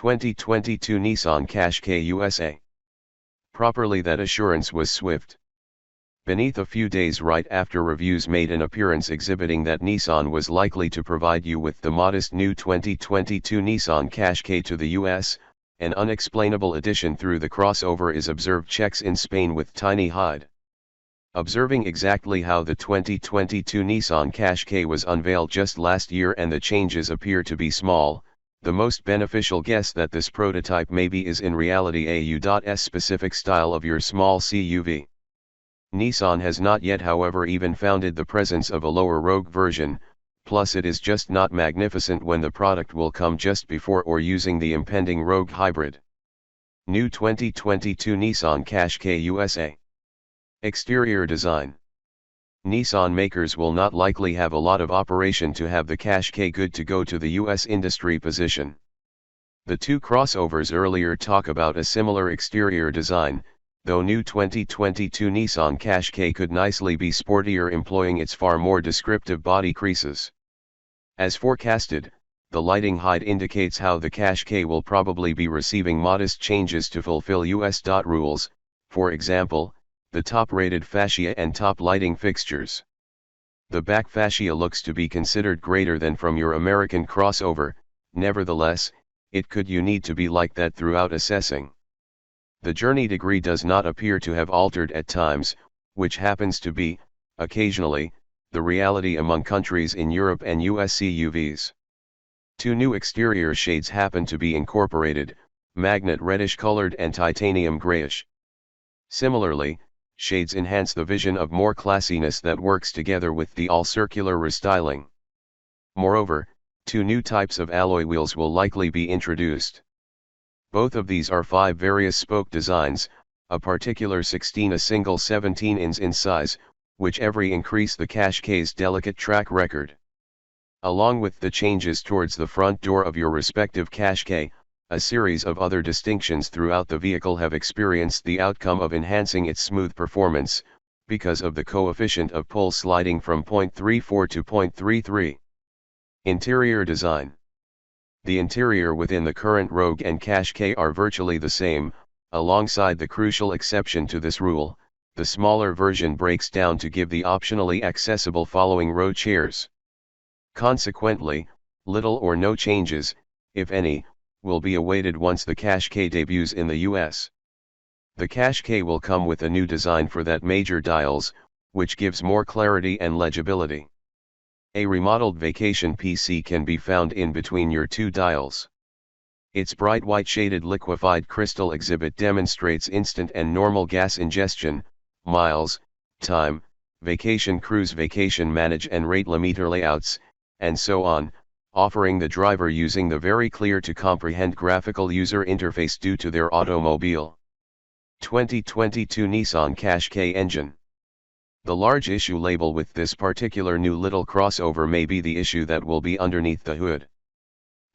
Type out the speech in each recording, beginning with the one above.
2022 Nissan Qashqai USA. Properly, that assurance was swift. Beneath a few days right after reviews made an appearance exhibiting that Nissan was likely to provide you with the modest new 2022 Nissan Qashqai to the US, an unexplainable addition through the crossover is observed checks in Spain with tiny hide. Observing exactly how the 2022 Nissan Qashqai was unveiled just last year and the changes appear to be small, the most beneficial guess that this prototype maybe is in reality a U.S specific style of your small CUV. Nissan has not yet, however, even founded the presence of a lower Rogue version, plus it is just not magnificent when the product will come just before or using the impending Rogue hybrid. New 2022 Nissan Qashqai USA. Exterior design. Nissan makers will not likely have a lot of operation to have the Qashqai good to go to the US industry position. The two crossovers earlier talk about a similar exterior design, though new 2022 Nissan Qashqai could nicely be sportier employing its far more descriptive body creases. As forecasted, the lighting hide indicates how the Qashqai will probably be receiving modest changes to fulfill US rules, for example, the top-rated fascia and top lighting fixtures. The back fascia looks to be considered greater than from your American crossover, nevertheless, it could need to be like that throughout assessing. The journey degree does not appear to have altered at times, which happens to be, occasionally, the reality among countries in Europe and US CUVs. Two new exterior shades happen to be incorporated, magnet reddish colored and titanium grayish. Similarly, shades enhance the vision of more classiness that works together with the all-circular restyling. Moreover, two new types of alloy wheels will likely be introduced. Both of these are 5 various spoke designs, a particular 16 a single 17 in size, which every increase the Qashqai's delicate track record. Along with the changes towards the front door of your respective Qashqai, a series of other distinctions throughout the vehicle have experienced the outcome of enhancing its smooth performance, because of the coefficient of pull sliding from 0.34 to 0.33. Interior design. The interior within the current Rogue and Qashqai are virtually the same, alongside the crucial exception to this rule, the smaller version breaks down to give the optionally accessible following row chairs. Consequently, little or no changes, if any, will be awaited once the Qashqai debuts in the US. The Qashqai will come with a new design for that major dials, which gives more clarity and legibility. A remodeled vacation PC can be found in between your two dials. Its bright white shaded liquefied crystal exhibit demonstrates instant and normal gas ingestion, miles, time, vacation cruise, vacation manage and rate limiter layouts, and so on, offering the driver using the very clear to comprehend graphical user interface due to their automobile. 2022 Nissan Qashqai engine. The large issue label with this particular new little crossover may be the issue that will be underneath the hood.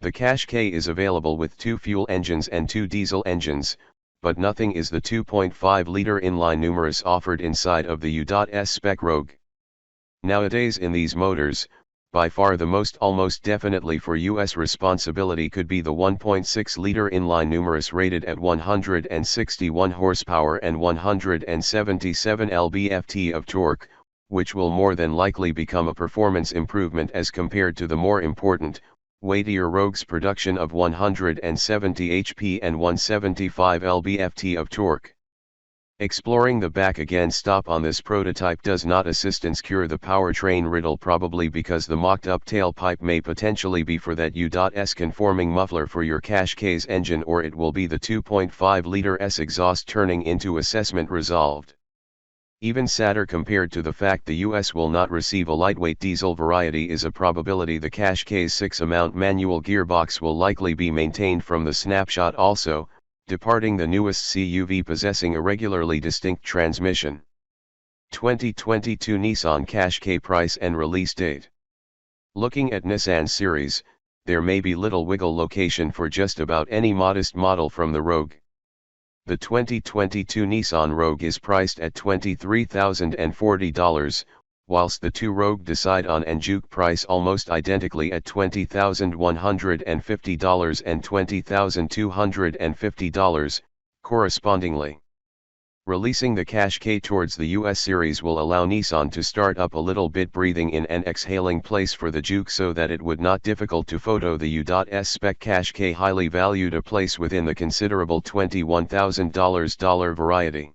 The Qashqai is available with 2 fuel engines and 2 diesel engines, but nothing is the 2.5-liter inline numerous offered inside of the U.S spec Rogue. Nowadays in these motors, by far the most almost definitely for US responsibility could be the 1.6-liter inline numerous rated at 161 horsepower and 177 lb-ft of torque, which will more than likely become a performance improvement as compared to the more important, weightier Rogue's production of 170 HP and 175 lb-ft of torque. Exploring the back again, stop on this prototype does not assistance cure the powertrain riddle, probably because the mocked-up tailpipe may potentially be for that U.S conforming muffler for your Qashqai's engine, or it will be the 2.5-liter S exhaust turning into assessment resolved. Even sadder compared to the fact the US will not receive a lightweight diesel variety is a probability the Qashqai's 6-amount manual gearbox will likely be maintained from the snapshot also, departing the newest CUV possessing a regularly distinct transmission. 2022 Nissan Qashqai price and release date. Looking at Nissan series, there may be little wiggle location for just about any modest model from the Rogue. The 2022 Nissan Rogue is priced at $23,040, whilst the two Rogue decide on and Juke price almost identically at $20,150 and $20,250, correspondingly. Releasing the qashqai towards the US series will allow Nissan to start up a little bit breathing in and exhaling place for the Juke so that it would not difficult to photo the U.S spec qashqai highly valued a place within the considerable $21,000 variety.